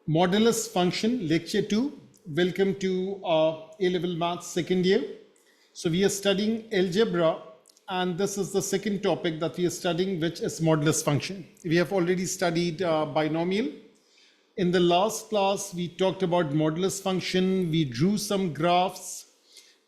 Modulus function, lecture 2. Welcome to A-level maths second year. So we are studying algebra, and this is the second topic that we are studying, which is modulus function. We have already studied binomial. In the last class, we talked about modulus function. We drew some graphs.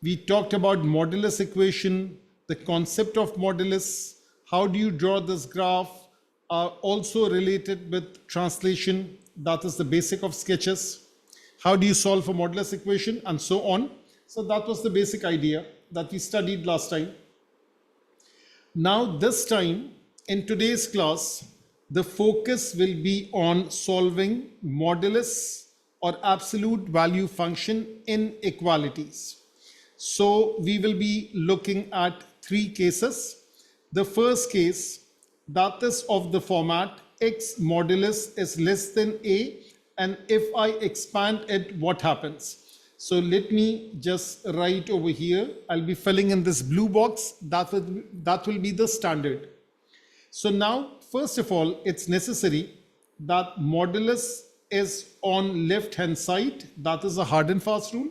We talked about modulus equation, the concept of modulus, how do you draw this graph, also related with translation, that is the basic of sketches, how do you solve a modulus equation, and so on. So that was the basic idea that we studied last time. Now this time, in today's class, the focus will be on solving modulus or absolute value function inequalities. So we will be looking at three cases. The first case, that is of the format x modulus is less than a, and if I expand it, what happens? So let me just write over here. I'll be filling in this blue box. That will be the standard. So now, first of all, it's necessary that modulus is on left hand side. That is a hard and fast rule.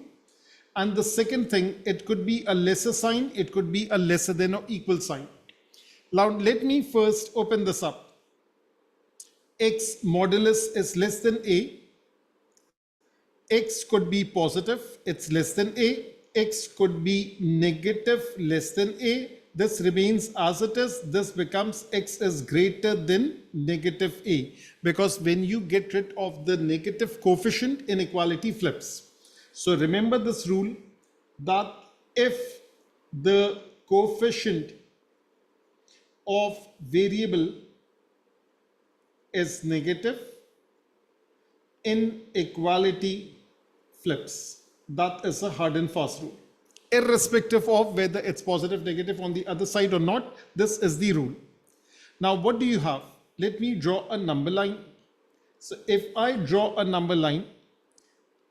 And the second thing, it could be a lesser sign, it could be a lesser than or equal sign. Now let me first open this up. X modulus is less than a. X could be positive, it's less than a. X could be negative, less than a. This remains as it is. This becomes x is greater than negative a. Because when you get rid of the negative coefficient, inequality flips. So remember this rule that if the coefficient of variable is negative, inequality flips. That is a hard and fast rule. Irrespective of whether it's positive, negative on the other side or not, this is the rule. Now what do you have? Let me draw a number line. So if I draw a number line,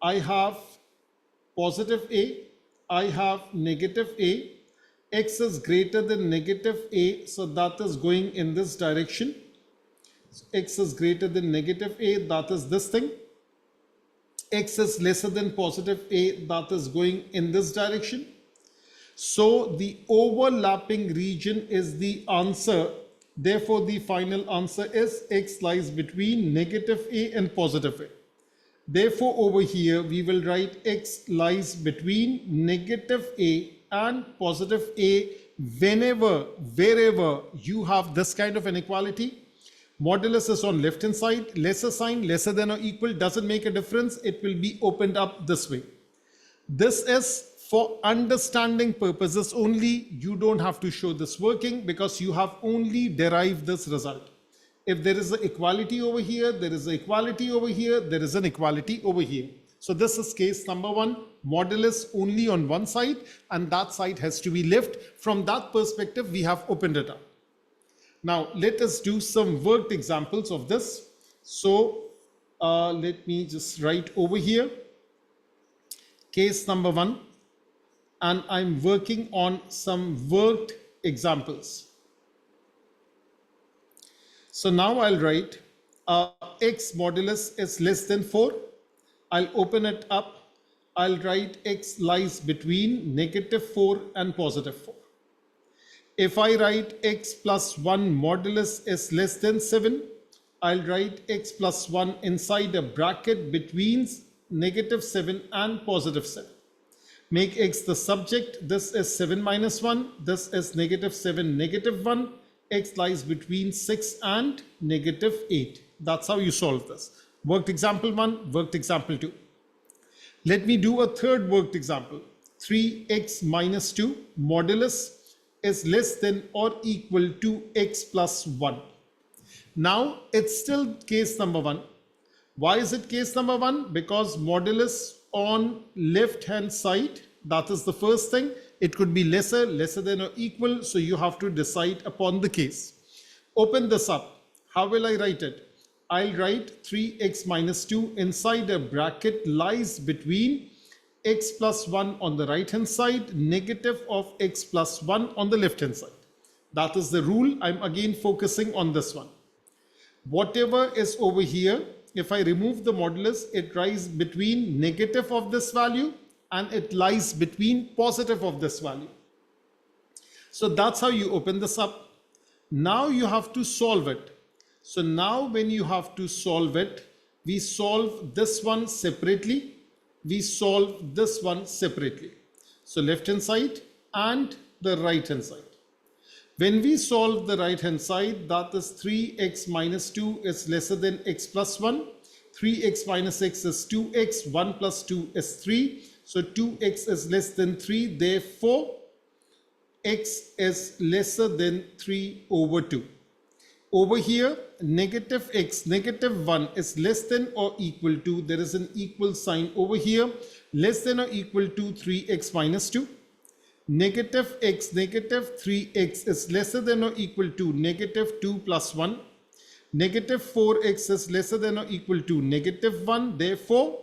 I have positive a, I have negative a, x is greater than negative a, so that is going in this direction. So x is greater than negative a, that is this thing. X is lesser than positive a, that is going in this direction. So the overlapping region is the answer. Therefore, the final answer is x lies between negative a and positive a. Therefore, over here, we will write x lies between negative a and positive a wherever you have this kind of inequality. Modulus is on left hand side, lesser sign, lesser than or equal, doesn't make a difference. It will be opened up this way. This is for understanding purposes only. You don't have to show this working because you have only derived this result. If there is an equality over here, there is an equality over here, there is an equality over here. So this is case number one, modulus only on one side, and that side has to be left. From that perspective, we have opened it up. Now let us do some worked examples of this. So let me just write over here, case number one, and I'm working on some worked examples. So now I'll write x modulus is less than 4. I'll open it up. I'll write x lies between negative 4 and positive 4. If I write x plus 1 modulus is less than 7, I'll write x plus 1 inside a bracket between negative 7 and positive 7. Make x the subject. This is 7 minus 1. This is negative 7, negative 1. X lies between 6 and negative 8. That's how you solve this. Worked example 1, worked example 2. Let me do a third worked example. 3x minus 2 modulus is less than or equal to x plus 1. Now it's still case number 1. Why is it case number 1? Because modulus on left hand side, that is the first thing. It could be lesser than or equal, so you have to decide upon the case. Open this up. How will I write it? I'll write 3x minus 2 inside a bracket lies between x plus 1 on the right hand side, negative of x plus 1 on the left hand side. That is the rule. I'm again focusing on this one. Whatever is over here if I remove the modulus, it lies between negative of this value and it lies between positive of this value. So that's how you open this up. Now you have to solve it. So now when you have to solve it, we solve this one separately. We solve this one separately. So left hand side and the right hand side. When we solve the right hand side, that is 3x minus 2 is lesser than x plus 1. 3x minus x is 2x, 1 plus 2 is 3. So 2x is less than 3, therefore x is lesser than 3 over 2. Over here, negative x, negative 1 is less than or equal to, there is an equal sign over here, less than or equal to 3x minus 2. Negative x, negative 3x is lesser than or equal to negative 2 plus 1. Negative 4x is lesser than or equal to negative 1. Therefore,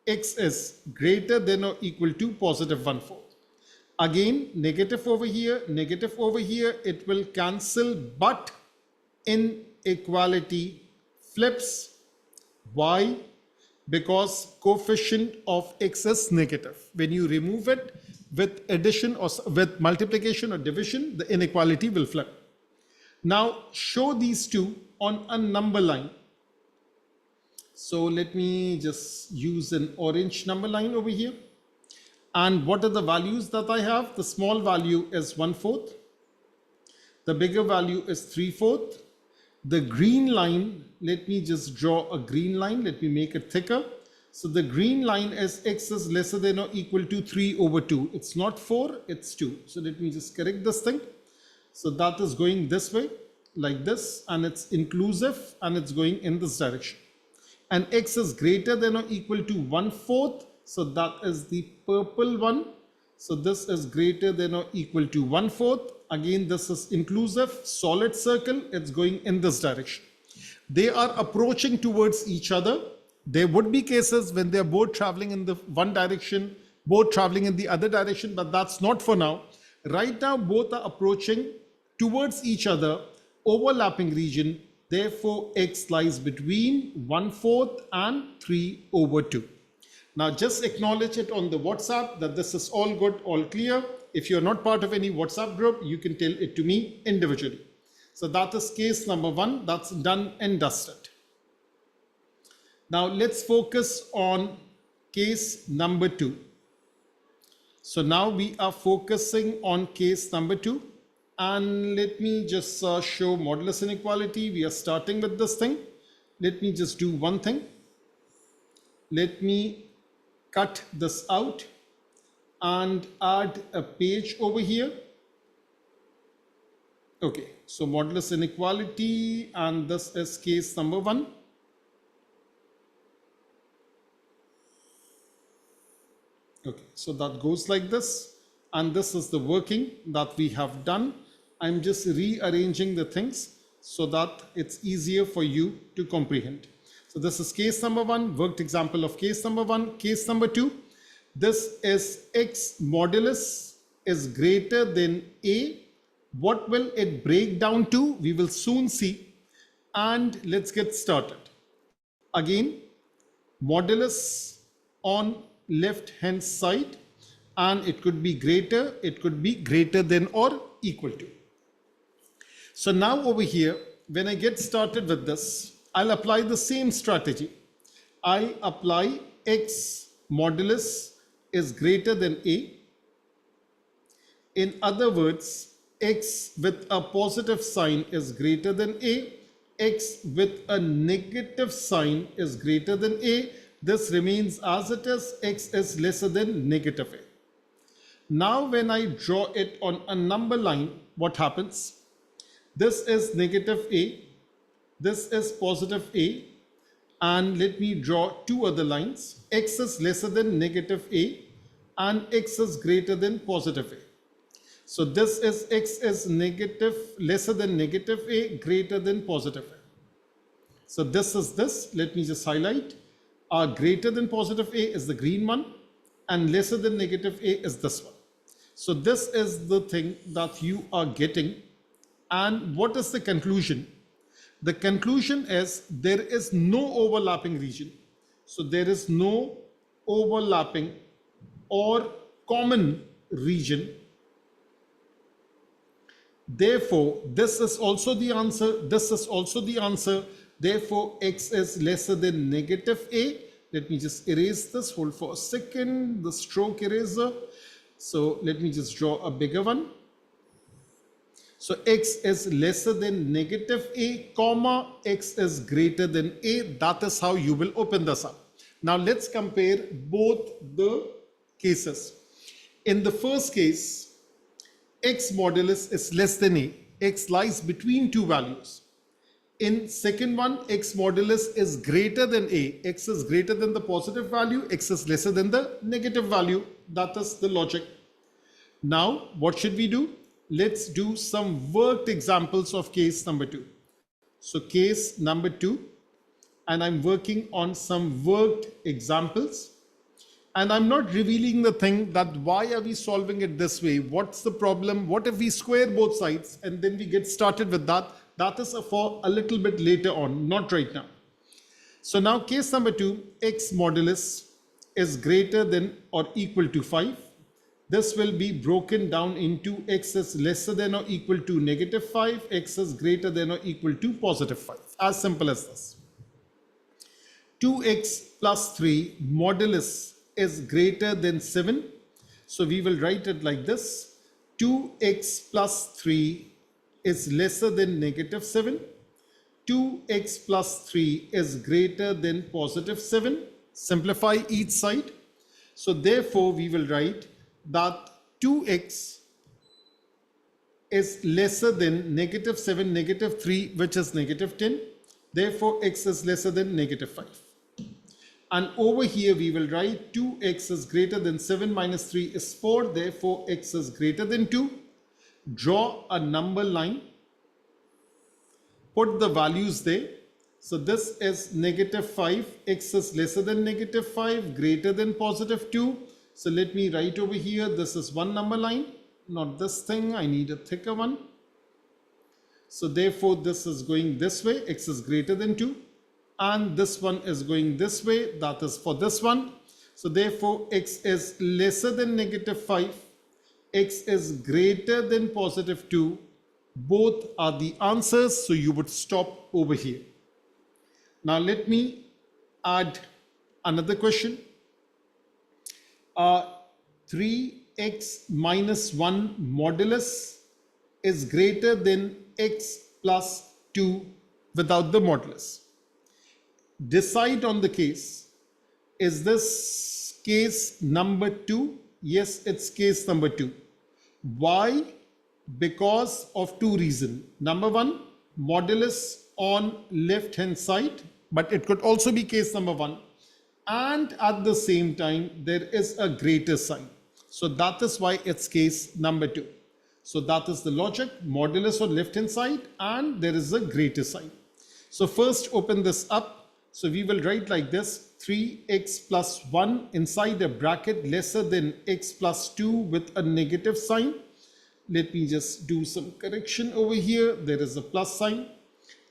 x is greater than or equal to positive 1/4. Again, negative over here, it will cancel, but inequality flips. Why? Because coefficient of x is negative. When you remove it with addition or with multiplication or division, the inequality will flip. Now show these two on a number line. So let me just use an orange number line over here. And what are the values that I have? The small value is 1/4. The bigger value is 3/4. The green line, let me just draw a green line. Let me make it thicker. So the green line is x is lesser than or equal to 3 over 2. It's not 4, it's 2. So let me just correct this thing. So that is going this way, like this, and it's inclusive and it's going in this direction. And x is greater than or equal to 1/4. So that is the purple one. So this is greater than or equal to 1/4. Again, this is inclusive, solid circle. It's going in this direction. They are approaching towards each other. There would be cases when they're both traveling in the one direction, both traveling in the other direction, but that's not for now. Right now, both are approaching towards each other, overlapping region. Therefore, x lies between 1/4 and 3 over 2. Now just acknowledge it on the WhatsApp that this is all good, all clear. If you're not part of any WhatsApp group, you can tell it to me individually. So that is case number 1. That's done and dusted. Now let's focus on case number 2. So now we are focusing on case number 2. And let me just show modulus inequality. We are starting with this thing. Let me just do one thing. Let me cut this out and add a page over here. Okay, so modulus inequality, and this is case number 1. Okay, so that goes like this, and this is the working that we have done. I'm just rearranging the things so that it's easier for you to comprehend. So this is case number 1, worked example of case number 1. Case number 2, this is x modulus is greater than a. What will it break down to? We will soon see. And let's get started. Again, modulus on left hand side, and it could be greater, it could be greater than or equal to. So now over here, when I get started with this, I'll apply the same strategy. I'll apply x modulus is greater than a. In other words, x with a positive sign is greater than a. X with a negative sign is greater than a. This remains as it is. X is lesser than negative a. Now when I draw it on a number line, what happens? This is negative a. This is positive a, and let me draw two other lines. X is lesser than negative a and x is greater than positive a. So this is x is negative, lesser than negative a, greater than positive a. So this is this. Let me just highlight. Greater than positive a is the green one, and lesser than negative a is this one. So this is the thing that you are getting. And what is the conclusion? The conclusion is there is no overlapping region. So there is no overlapping or common region. Therefore, this is also the answer. This is also the answer. Therefore, x is lesser than negative a. Let me just erase this. Hold for a second. The stroke eraser. So let me just draw a bigger one. So x is lesser than negative a, comma, x is greater than a. That is how you will open this up. Now let's compare both the cases. In the first case, x modulus is less than a. X lies between two values. In second one, x modulus is greater than a. X is greater than the positive value. X is lesser than the negative value. That is the logic. Now, what should we do? Let's do some worked examples of case number 2. So case number 2, and I'm working on some worked examples. And I'm not revealing the thing that why are we solving it this way? What's the problem? What if we square both sides and then we get started with that? That is for a little bit later on, not right now. So now case number 2, x modulus is greater than or equal to 5. This will be broken down into x is lesser than or equal to negative 5, x is greater than or equal to positive 5. As simple as this. 2x plus 3 modulus is greater than 7. So we will write it like this. 2x plus 3 is lesser than negative 7. 2x plus 3 is greater than positive 7. Simplify each side. So therefore we will write that 2x is lesser than negative 7, negative 3, which is negative 10. Therefore, x is lesser than negative 5. And over here, we will write 2x is greater than 7 minus 3 is 4. Therefore, x is greater than 2. Draw a number line. Put the values there. So this is negative 5. X is lesser than negative 5, greater than positive 2. So let me write over here, this is one number line, not this thing, I need a thicker one. So therefore this is going this way, x is greater than 2. And this one is going this way, that is for this one. So therefore x is lesser than negative 5, x is greater than positive 2. Both are the answers, so you would stop over here. Now let me add another question. 3x minus 1 modulus is greater than x plus 2 without the modulus. Decide on the case. Is this case number 2? Yes, it's case number 2. Why? Because of two reasons. Number one, modulus on left hand side, but it could also be case number 1. And at the same time, there is a greater sign. So that is why it's case number 2. So that is the logic, modulus on left hand side, and there is a greater sign. So first open this up. So we will write like this, 3x plus 1 inside a bracket lesser than x plus 2 with a negative sign. Let me just do some correction over here. There is a plus sign.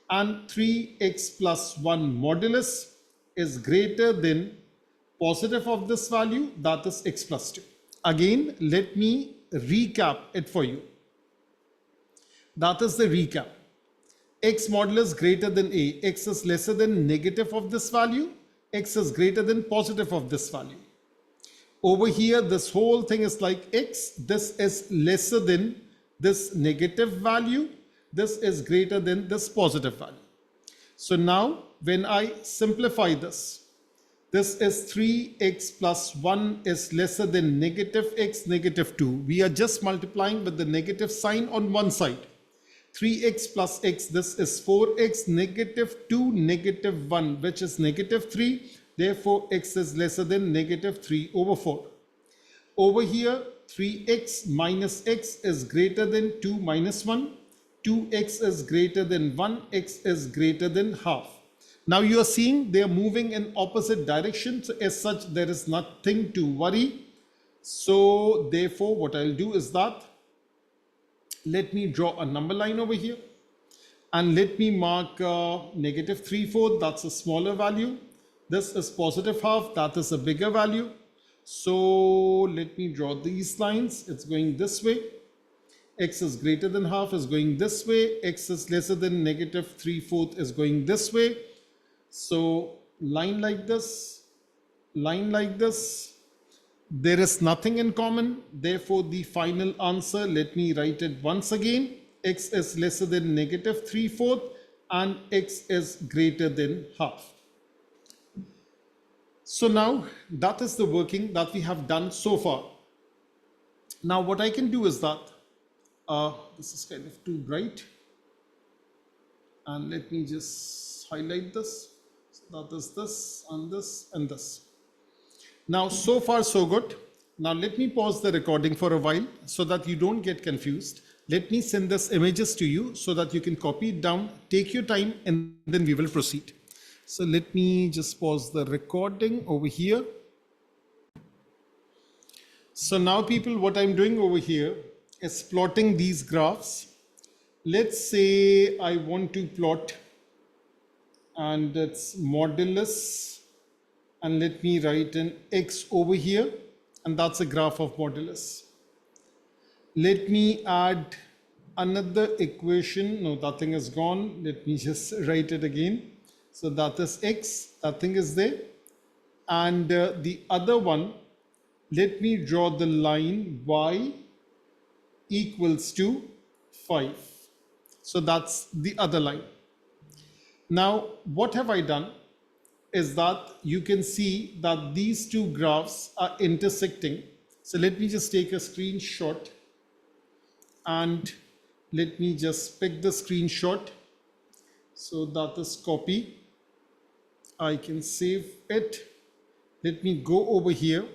And 3x plus 1 modulus is greater than positive of this value, that is x plus 2. Again, let me recap it for you. That is the recap. X modulus greater than a, x is lesser than negative of this value, x is greater than positive of this value. Over here, this whole thing is like x, this is lesser than this negative value, this is greater than this positive value. So now, when I simplify this, this is 3x plus 1 is lesser than negative x, negative 2. We are just multiplying with the negative sign on one side. 3x plus x, this is 4x, negative 2, negative 1, which is negative 3. Therefore, x is lesser than negative 3 over 4. Over here, 3x minus x is greater than 2 minus 1. 2x is greater than 1, x is greater than half. Now you are seeing they are moving in opposite directions. As such, there is nothing to worry. So therefore, what I'll do is that let me draw a number line over here. And let me mark negative 3/4, that's a smaller value. This is positive half, that is a bigger value. So let me draw these lines. It's going this way. X is greater than half is going this way. X is lesser than negative 3/4 is going this way. So line like this, line like this. There is nothing in common. Therefore, the final answer, let me write it once again. X is lesser than negative 3/4 and X is greater than half. So now that is the working that we have done so far. Now what I can do is that, this is kind of too bright. And let me just highlight this. So that is this and this and this. Now, so far so good. Now let me pause the recording for a while so that you don't get confused. Let me send this images to you so that you can copy it down, take your time, and then we will proceed. So let me just pause the recording over here. So now people, what I'm doing over here is plotting these graphs. Let's say I want to plot, and it's modulus, and let me write an X over here, and that's a graph of modulus. Let me add another equation. No, that thing is gone. Let me just write it again. So that is X, that thing is there. And the other one, let me draw the line Y equals to 5. So that's the other line. Now, what have I done is that you can see that these two graphs are intersecting. So let me just take a screenshot and let me just pick the screenshot. So that is copy. I can save it. Let me go over here,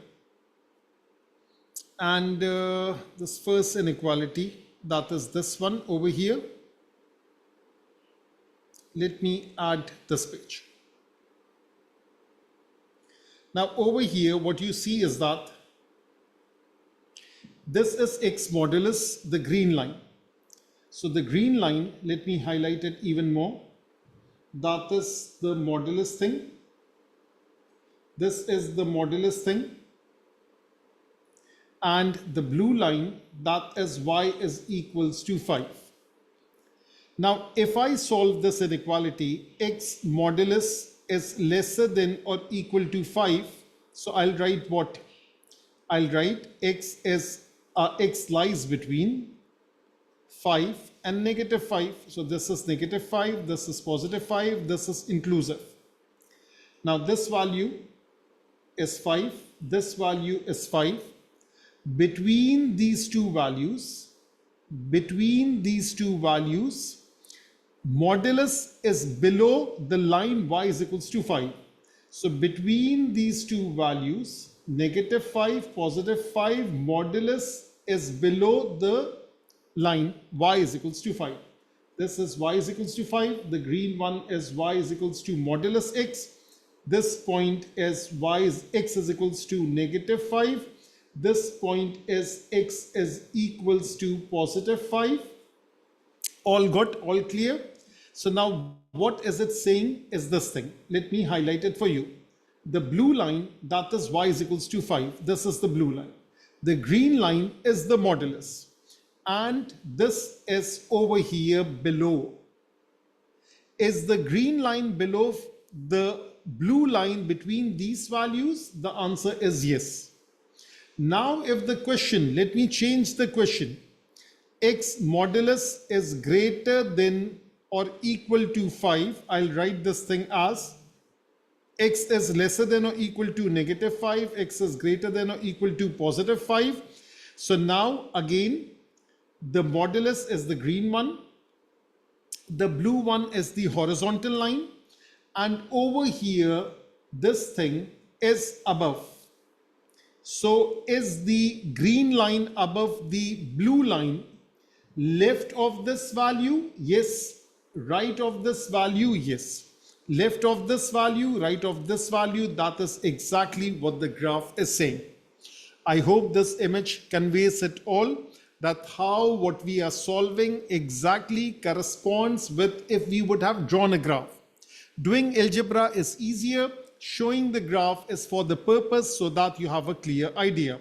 and this first inequality, that is this one over here. Let me add this page. Now over here what you see is that this is X modulus, the green line. So the green line, let me highlight it even more. That is the modulus thing. This is the modulus thing. And the blue line, that is Y is equals to 5. Now, if I solve this inequality, X modulus is lesser than or equal to 5. So I'll write what? I'll write X lies between 5 and negative 5. So this is negative 5, this is positive 5, this is inclusive. Now this value is 5, this value is 5. Between these two values, modulus is below the line Y is equals to 5. So between these two values, negative 5, positive 5, modulus is below the line Y is equals to 5. This is Y is equals to 5. The green one is Y is equals to modulus X. This point is X is equals to negative 5. This point is X is equals to positive 5. All good, all clear. So now what is it saying is this thing. Let me highlight it for you. The blue line, that is Y is equals to 5. This is the blue line. The green line is the modulus. And this is over here below. Is the green line below the blue line between these values? The answer is yes. Now if the question, let me change the question. X modulus is greater than or equal to 5. I'll write this thing as X is lesser than or equal to negative 5. X is greater than or equal to positive 5. So now again, the modulus is the green one. The blue one is the horizontal line. And over here, this thing is above. So is the green line above the blue line? Left of this value? Yes. Right of this value? Yes. Left of this value, right of this value, that is exactly what the graph is saying. I hope this image conveys it all. that how what we are solving exactly corresponds with if we would have drawn a graph. Doing algebra is easier. Showing the graph is for the purpose so that you have a clear idea.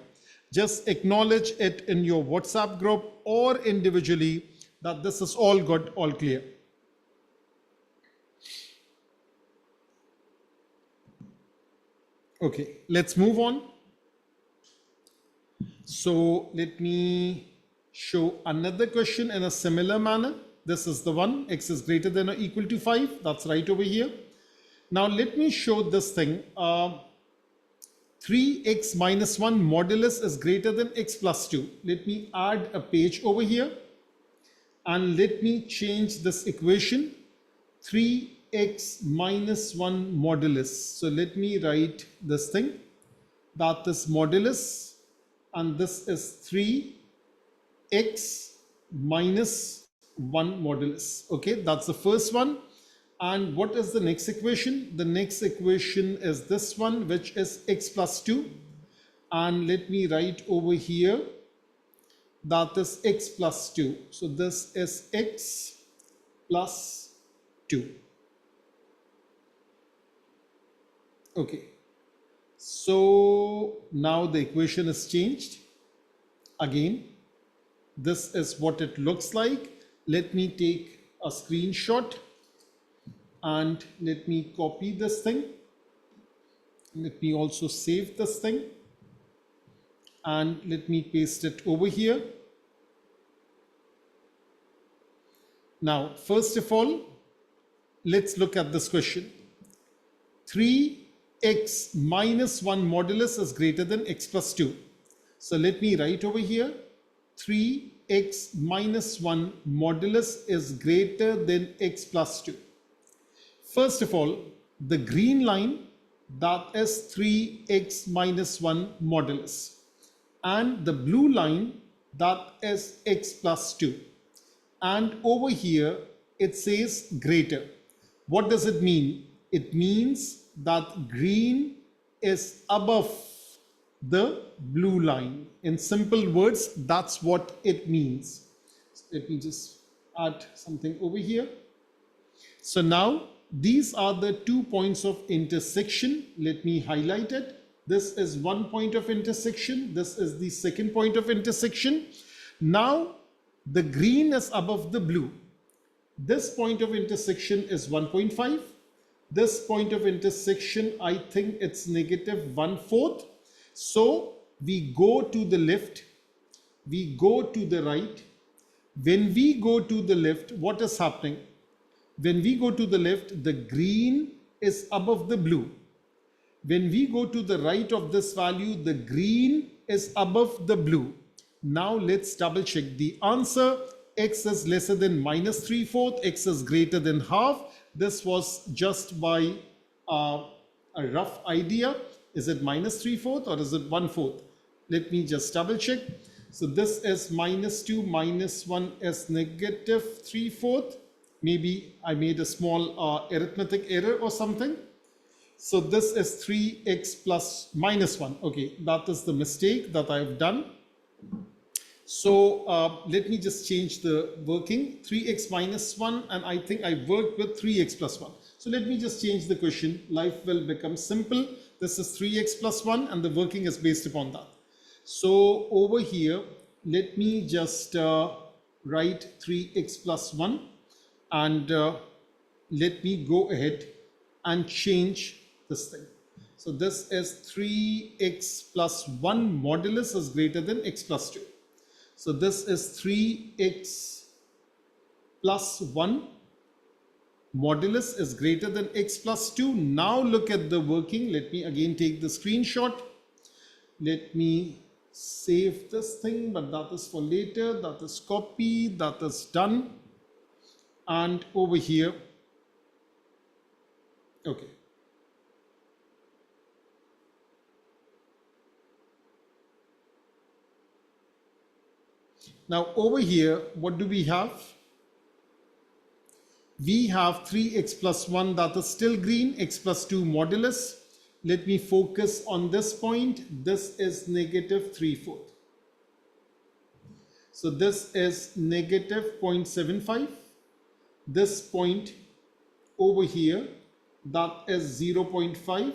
Just acknowledge it in your WhatsApp group or individually that this is all good, all clear. Okay, let's move on. So let me show another question in a similar manner. This is the one, x is greater than or equal to 5. That's right over here. Now let me show this thing. 3x minus 1 modulus is greater than x plus 2. Let me add a page over here and let me change this equation. 3x minus 1 modulus. So let me write this thing. That is modulus, and this is 3x minus 1 modulus. Okay, that's the first one. And what is the next equation? The next equation is this one, which is x plus 2. And let me write over here, that is x plus 2. So this is x plus 2. Okay. So now the equation is changed. Again, this is what it looks like. Let me take a screenshot and let me copy this thing. Let me also save this thing and let me paste it over here. Now, first of all, let's look at this question. 3x minus 1 modulus is greater than x plus 2. So let me write over here, 3x minus 1 modulus is greater than x plus 2. First of all, the green line, that is 3x minus 1 modulus. And the blue line, that is x plus 2. And over here, it says greater. What does it mean? It means that green is above the blue line. In simple words, that's what it means. So let me just add something over here. So now these are the 2 points of intersection. Let me highlight it. This is one point of intersection. This is the second point of intersection. Now the green is above the blue. This point of intersection is 1.5. This point of intersection, I think it's negative 1/4. So we go to the left, we go to the right. When we go to the left, what is happening? When we go to the left, the green is above the blue. When we go to the right of this value, the green is above the blue. Now let's double check the answer. X is lesser than minus 3/4, x is greater than half. This was just by a rough idea. Is it minus 3/4 or is it 1/4? Let me just double check. So this is minus 2 minus 1 is negative 3/4. Maybe I made a small arithmetic error or something. So this is 3x plus minus 1. Okay, that is the mistake that I've done. So let me just change the working. 3x minus 1, and I think I worked with 3x plus 1. So let me just change the question. Life will become simple. This is 3x plus 1 and the working is based upon that. So over here, let me just write 3x plus 1 and let me go ahead and change this thing. So this is 3x plus 1 modulus is greater than x plus 2. So this is 3x plus 1 modulus is greater than x plus 2. Now look at the working. Let me again take the screenshot. Let me save this thing, but that is for later. That is copy. That is done. And over here, okay. Now over here, what do we have? We have 3x plus 1, that is still green, x plus 2 modulus. Let me focus on this point. This is negative 3/4. So this is negative 0.75. This point over here, that is 0.5,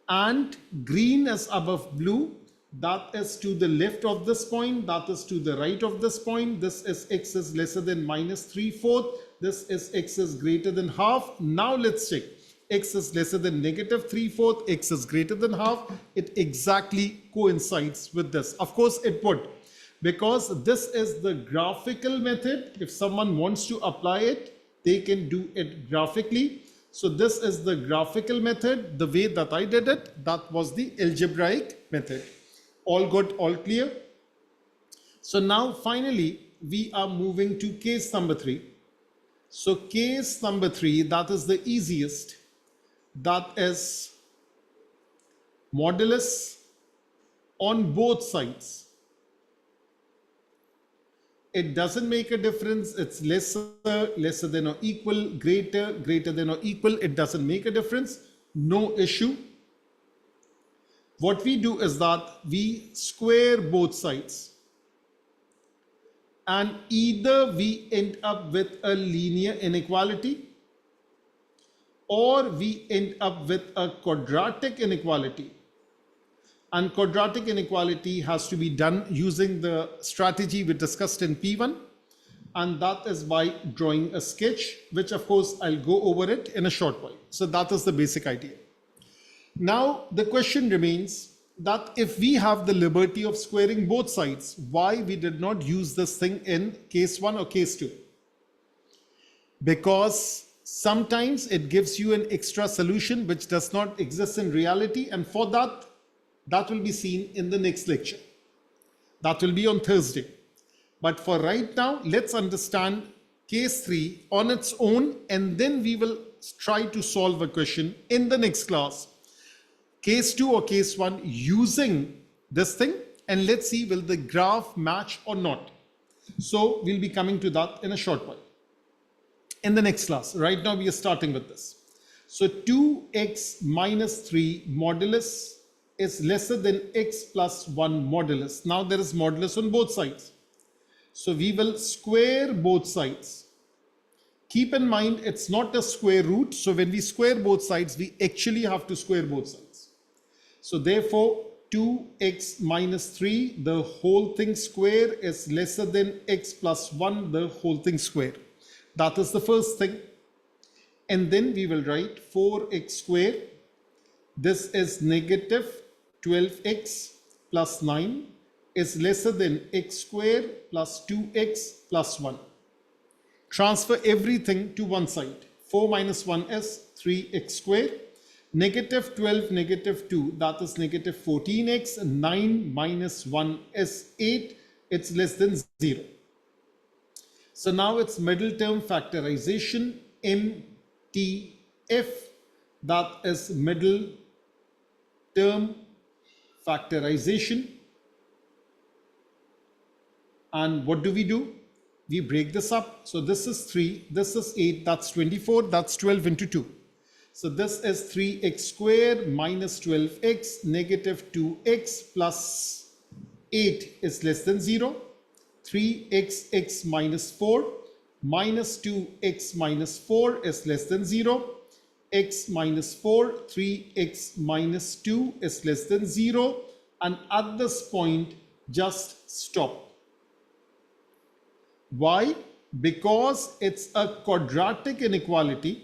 and green is above blue, that is to the left of this point, that is to the right of this point. This is x is lesser than minus 3/4, this is x is greater than half. Now let's check, x is lesser than negative 3/4, x is greater than half. It exactly coincides with this. Of course it would, because this is the graphical method. If someone wants to apply it, they can do it graphically. So this is the graphical method. The way that I did it, that was the algebraic method. All good, all clear? So now finally, we are moving to case number 3. So case number 3, that is the easiest. That is modulus on both sides. It doesn't make a difference. It's lesser, lesser than or equal, greater, greater than or equal. It doesn't make a difference. No issue. What we do is that we square both sides. And either we end up with a linear inequality, or we end up with a quadratic inequality. And quadratic inequality has to be done using the strategy we discussed in P1, and that is by drawing a sketch, which of course I'll go over it in a short while. So that is the basic idea. Now the question remains that if we have the liberty of squaring both sides, why we did not use this thing in case 1 or case 2? Because sometimes it gives you an extra solution which does not exist in reality, and for that will be seen in the next lecture. That will be on Thursday. But for right now, let's understand case 3 on its own, and then we will try to solve a question in the next class. Case 2 or case 1 using this thing, and let's see will the graph match or not. So we'll be coming to that in a short while. In the next class, right now we are starting with this. So 2x minus 3 modulus is lesser than x plus 1 modulus. Now there is modulus on both sides. So we will square both sides. Keep in mind it's not a square root. So when we square both sides, we actually have to square both sides. So therefore 2x minus 3, the whole thing square, is lesser than x plus 1, the whole thing square. That is the first thing. And then we will write 4x square. This is negative 12x plus 9 is lesser than x square plus 2x plus 1. Transfer everything to one side. 4 minus 1 is 3x square. Negative 12, negative 2, that is negative 14x. 9 minus 1 is 8. It's less than 0. So now it's middle term factorization, MTF, that is middle term factorization. And what do? We break this up. So this is 3, this is 8, that's 24, that's 12 into 2. So this is 3x squared minus 12x, negative 2x plus 8 is less than 0. 3x minus 4 minus 2x minus 4 is less than 0. X minus 4, 3x minus 2 is less than 0. And at this point, just stop. Why? Because it's a quadratic inequality.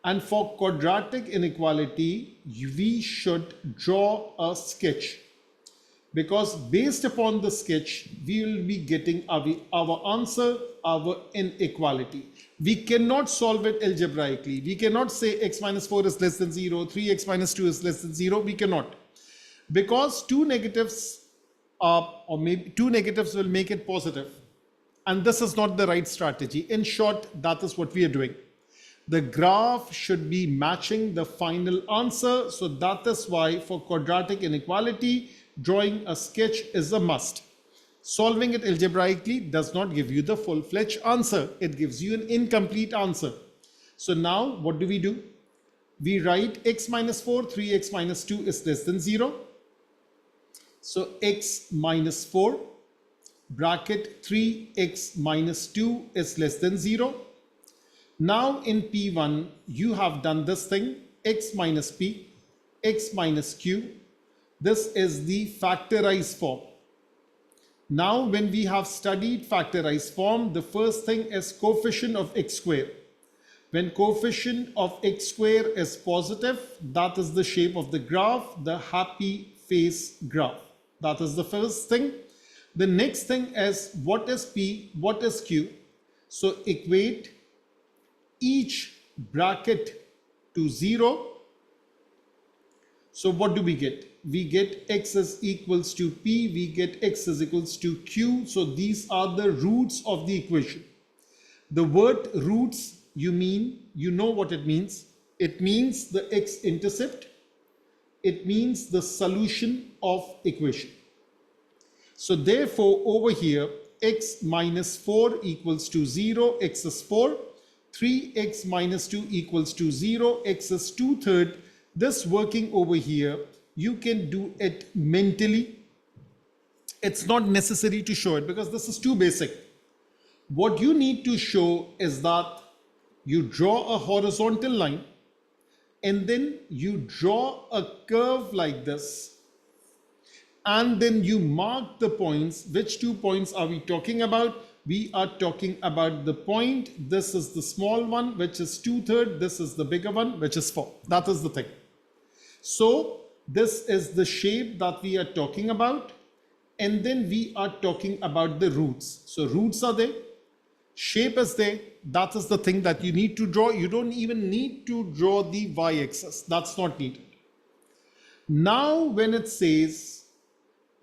And for quadratic inequality, we should draw a sketch. Because based upon the sketch, we will be getting our answer, our inequality. We cannot solve it algebraically. We cannot say x minus 4 is less than 0, 3x minus 2 is less than 0. We cannot. Because two negatives or maybe two negatives will make it positive. And this is not the right strategy. In short, that is what we are doing. The graph should be matching the final answer. So that is why for quadratic inequality, drawing a sketch is a must. Solving it algebraically does not give you the full-fledged answer. It gives you an incomplete answer. So now what do? We write x minus 4, 3x minus 2 is less than 0. So x minus 4, bracket 3x minus 2 is less than 0. Now in P1, you have done this thing, x minus p, x minus q. This is the factorized form. Now when we have studied factorized form, the first thing is coefficient of x square. When coefficient of x square is positive, that is the shape of the graph, the happy face graph. That is the first thing. The next thing is what is P, what is Q. So equate each bracket to 0. So what do we get? We get x is equals to P, we get x is equals to Q. So these are the roots of the equation. The word roots, you know what it means. It means the x-intercept. It means the solution of equation. So therefore over here, x minus 4 equals to 0, x is 4. 3x minus 2 equals to 0, x is 2/3. This working over here, you can do it mentally. It's not necessary to show it because this is too basic. What you need to show is that you draw a horizontal line and then you draw a curve like this, and then you mark the points. Which 2 points are we talking about? We are talking about the point. This is the small one, which is 2/3. This is the bigger one, which is 4. That is the thing. So this is the shape that we are talking about. And then we are talking about the roots. So roots are there. Shape is there. That is the thing that you need to draw. You don't even need to draw the y-axis. That's not needed. Now when it says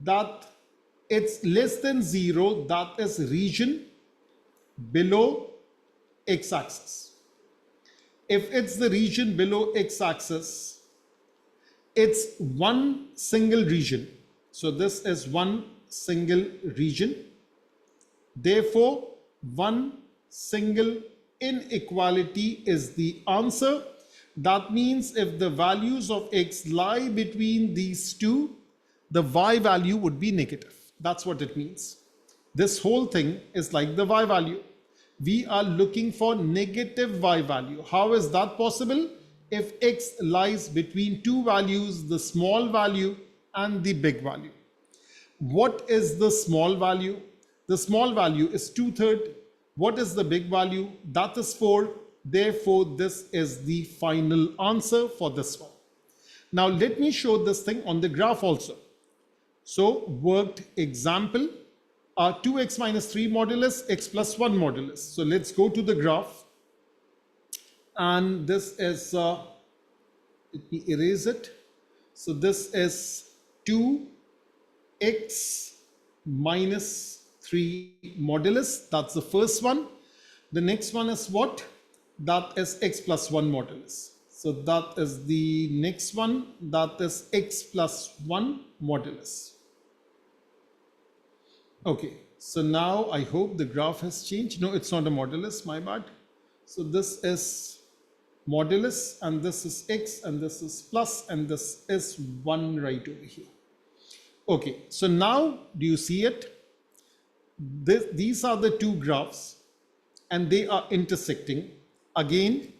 that it's less than 0, that is region below x-axis. If it's the region below x-axis, it's one single region. So this is one single region. Therefore, one single inequality is the answer. That means if the values of x lie between these two, the y value would be negative. That's what it means. This whole thing is like the y value. We are looking for negative y value. How is that possible? If x lies between two values, the small value and the big value. What is the small value? The small value is 2/3. What is the big value? That is 4. Therefore, this is the final answer for this one. Now, let me show this thing on the graph also. So, worked example, 2x minus 3 modulus, x plus 1 modulus. So, let's go to the graph. And this is, let me erase it. So, this is 2x minus 3 modulus. That's the first one. The next one is what? That is x plus 1 modulus. So that is the next one. That is x plus 1 modulus. Okay. So now I hope the graph has changed. No, it's not a modulus. My bad. So this is modulus and this is x and this is plus and this is 1 right over here. Okay. So now do you see it? These are the two graphs and they are intersecting. Again,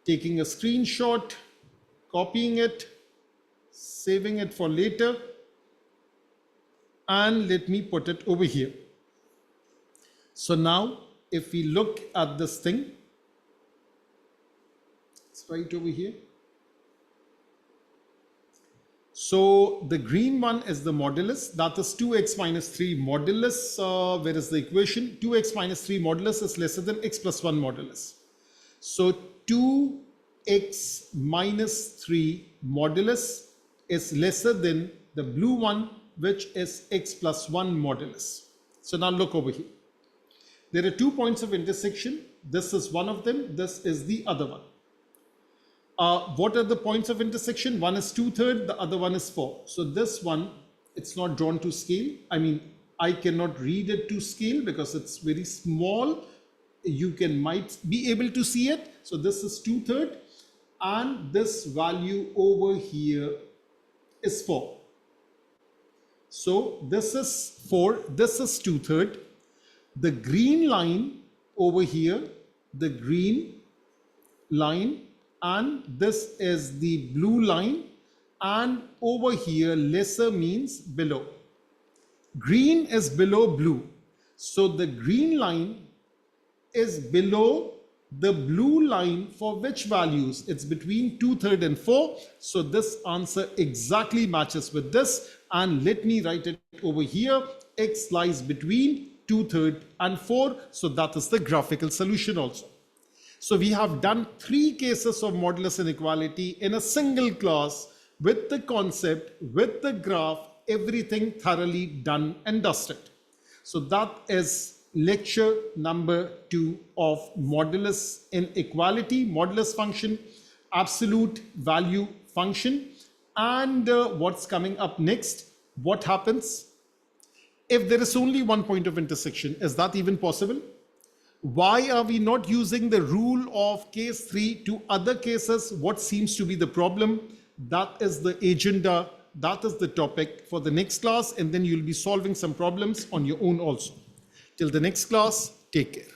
taking a screenshot, copying it, saving it for later, and let me put it over here. So now if we look at this thing, it's right over here. So the green one is the modulus, that is 2x minus 3 modulus. Where is the equation? 2x minus 3 modulus is lesser than x plus 1 modulus. So 2x minus 3 modulus is lesser than the blue one, which is x plus 1 modulus. So now look over here. There are 2 points of intersection. This is one of them. This is the other one. What are the points of intersection? One is 2/3, the other one is 4. So this one, it's not drawn to scale. I mean, I cannot read it to scale because it's very small. You might be able to see it. So this is 2/3 and this value over here is 4. So this is 4, this is 2/3. The green line over here, the green line, and this is the blue line, and over here lesser means below. Green is below blue. So the green line is below the blue line for which values? It's between 2/3 and 4. So this answer exactly matches with this. And let me write it over here. X lies between 2/3 and 4. So that is the graphical solution also. So we have done 3 cases of modulus inequality in a single class with the concept, with the graph, everything thoroughly done and dusted. So that is lecture number 2 of modulus inequality, modulus function, absolute value function. And what's coming up next? What happens if there is only one point of intersection? Is that even possible? Why are we not using the rule of case 3 to other cases? What seems to be the problem? That is the agenda. That is the topic for the next class, and then you'll be solving some problems on your own also. Till the next class, take care.